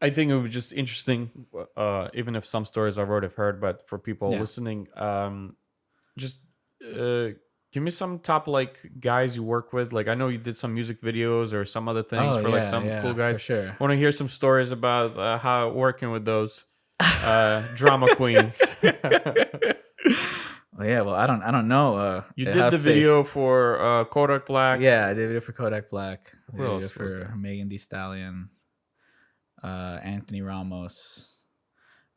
I think it was just interesting, even if some stories I've already heard, but for people Yeah. listening, just give me some top like guys you work with. Like I know you did some music videos or some other things Oh for like yeah, some cool yeah, for guys. sure. I want to hear some stories about how working with those drama queens. Well, yeah. Well, I don't know. You How did the safe? video for Kodak Black. Yeah, I did a video for Kodak Black. I did Who a video else was for there? Megan Thee Stallion, Anthony Ramos.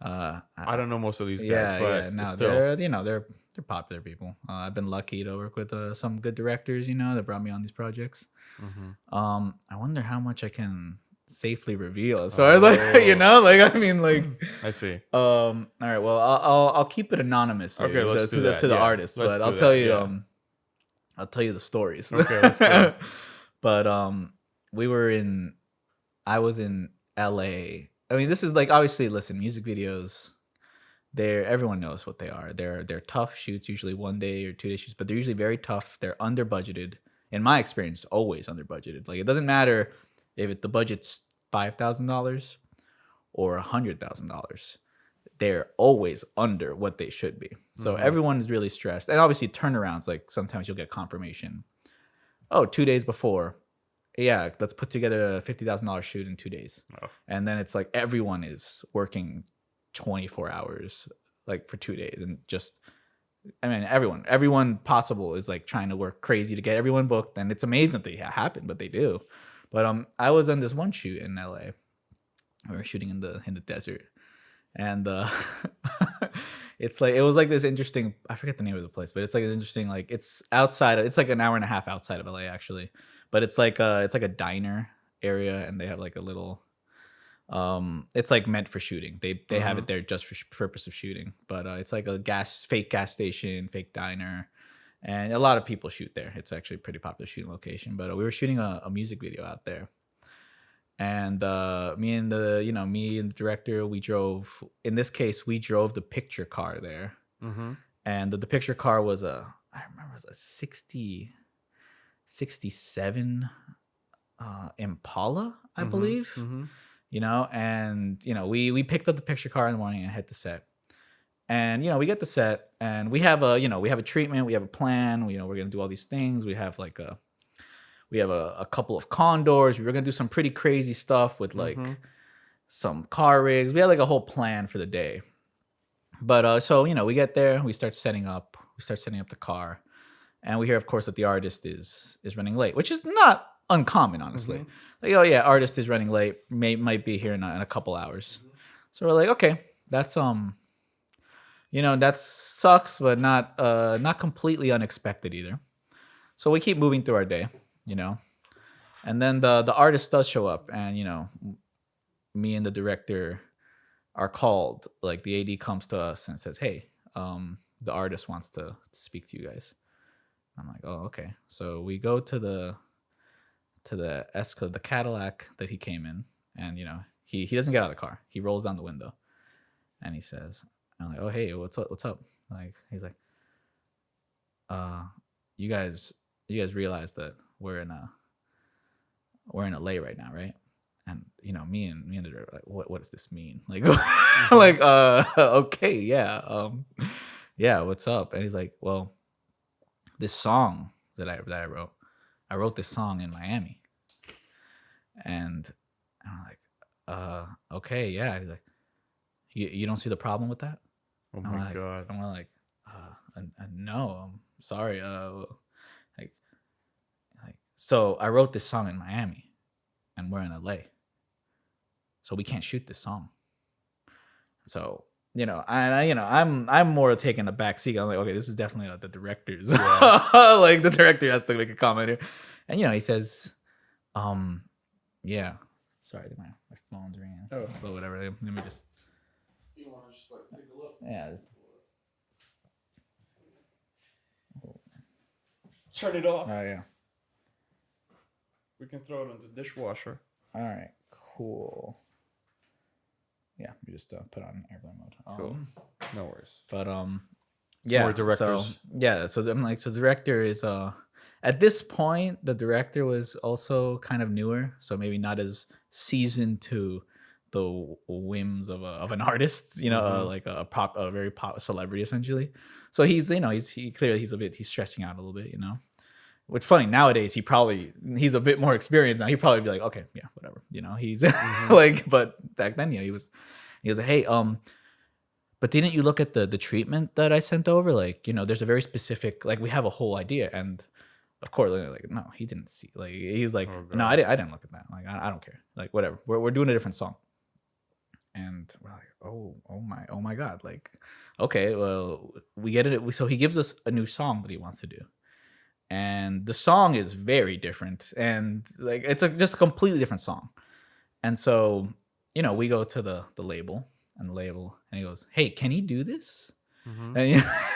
I don't know most of these guys, Yeah, yeah. but No, still. they're popular people. I've been lucky to work with some good directors, that brought me on these projects. Hmm. I wonder how much I can safely reveal as far as like Oh, like I mean like I see. all right. Well, I'll keep it anonymous Okay, maybe let's do that. to the Yeah, artist, let's but do that. Yeah. I'll tell you the stories. Okay, let's go. But we were in I was in LA. I mean, this is like obviously listen, music videos, they're everyone knows what they are. They're tough shoots, usually 1 day or 2 day shoots, but they're usually very tough. They're under budgeted. In my experience, always under budgeted. Like it doesn't matter if the budget's $5,000 or $100,000. They're always under what they should be. So Hmm. everyone is really stressed. And obviously turnarounds, like sometimes you'll get confirmation. Oh, 2 days before. Yeah, let's put together a $50,000 shoot in 2 days. Oh. And then it's like everyone is working 24 hours like for 2 days and just I mean everyone possible is like trying to work crazy to get everyone booked, and it's amazing that they happen, but they do. But I was on this one shoot in LA. We were shooting in the desert, and it's like it was like this interesting. I forget the name of the place, but it's like this interesting. Like it's outside. It's like an hour and a half outside of LA actually, but it's like a diner area, and they have like a little. It's like meant for shooting. They have Hmm. it there just for purpose of shooting, but it's like a fake gas station, fake diner, and a lot of people shoot there. It's actually a pretty popular shooting location. But we were shooting a music video out there, and me and the director, we drove. In this case, we drove the picture car there, Hmm. and the picture car was I remember it was a 67 Impala, I Hmm. believe. Hmm. And we picked up the picture car in the morning and hit the set. And we get the set, and we have a treatment, we have a plan. We're gonna do all these things. We have a couple of condors. We were gonna do some pretty crazy stuff with Hmm. like some car rigs. We had like a whole plan for the day. But so we get there, we start setting up the car, and we hear, of course, that the artist is running late, which is not uncommon, honestly. Hmm. Like, oh yeah, artist is running late, might be here in a couple hours. So we're like, okay, that's that sucks, but not completely unexpected either. So we keep moving through our day, you know, and then the artist does show up, and me and the director are called. Like the AD comes to us and says, "Hey, the artist wants to speak to you guys." I'm like, "Oh, okay." So we go to the Cadillac that he came in, and he doesn't get out of the car. He rolls down the window, and he says, "I'm like, oh hey, what's up? What's up?" Like he's like, you guys realize that we're in LA right now, right?" And me and the director, like, what does this mean? Like, Hmm. like, okay, yeah, yeah, what's up? And he's like, well, this song that I wrote this song in Miami, and I'm like, okay, yeah. He's like, you don't see the problem with that? Oh I'm my like, god. no, I'm sorry. Like, so I wrote this song in Miami, and we're in LA, so we can't shoot this song. So I'm more taking a back seat. I'm like, okay, this is definitely the director's. Yeah. Like the director has to make a comment here, and he says, yeah, sorry, my phone's ringing. Oh. But whatever. Let me just. You want to just like take a look? Yeah. Turn it off. Oh yeah. We can throw it in the dishwasher. All right. Cool. Yeah, we just put on airplane mode. Cool. No worries. But yeah. More directors. So, yeah. So I'm like, so the director is at this point the director was also kind of newer, so maybe not as seasoned to the whims of an artist, like a very pop celebrity essentially. So he's he's stressing out a little bit, Which funny nowadays he's a bit more experienced now. He'd probably be like, okay, yeah, whatever, he's like, but back then, he was like, hey, but didn't you look at the treatment that I sent over? Like, there's a very specific, like, we have a whole idea, and of course, like, no, he didn't see. Like, he's like, no, I didn't look at that. Like, I don't care. Like, whatever. We're doing a different song, and we're like, oh my god. Like, okay, well, we get it. So he gives us a new song that he wants to do, and the song is very different, and like, it's just a completely different song. And so, we go to the label, and he goes, hey, can he do this? Mm-hmm.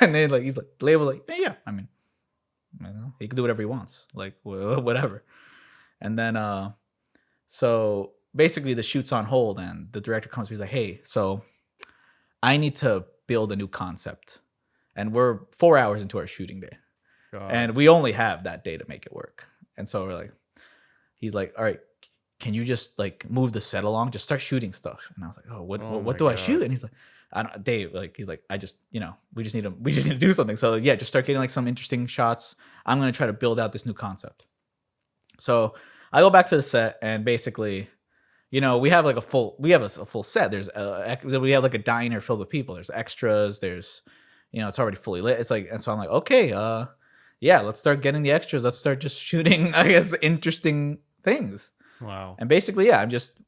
And then, like, he's like, the label, like, yeah, I mean, he can do whatever he wants, like, whatever. And then so basically the shoot's on hold, and the director comes to me, he's like, hey, so I need to build a new concept, and we're 4 hours into our shooting day. God. And we only have that day to make it work. And so he's like, all right, can you just like move the set along, just start shooting stuff? And I was like, oh, what do I shoot? And he's like, I don't, Dave, like, he's like, I just, we just need to do something. So yeah, just start getting like some interesting shots. I'm going to try to build out this new concept. So I go back to the set, and basically, we have like a full set. There's we have like a diner filled with people. There's extras. There's, it's already fully lit. It's like, and so I'm like, okay, yeah, let's start getting the extras. Let's start just shooting, I guess, interesting things. Wow. And basically, yeah, I'm just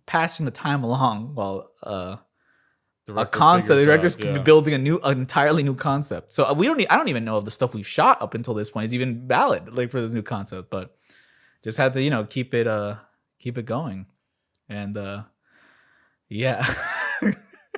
passing the time along while The director's yeah. building an entirely new concept. So I don't even know if the stuff we've shot up until this point is even valid, like, for this new concept. But just had to, keep it going, and yeah.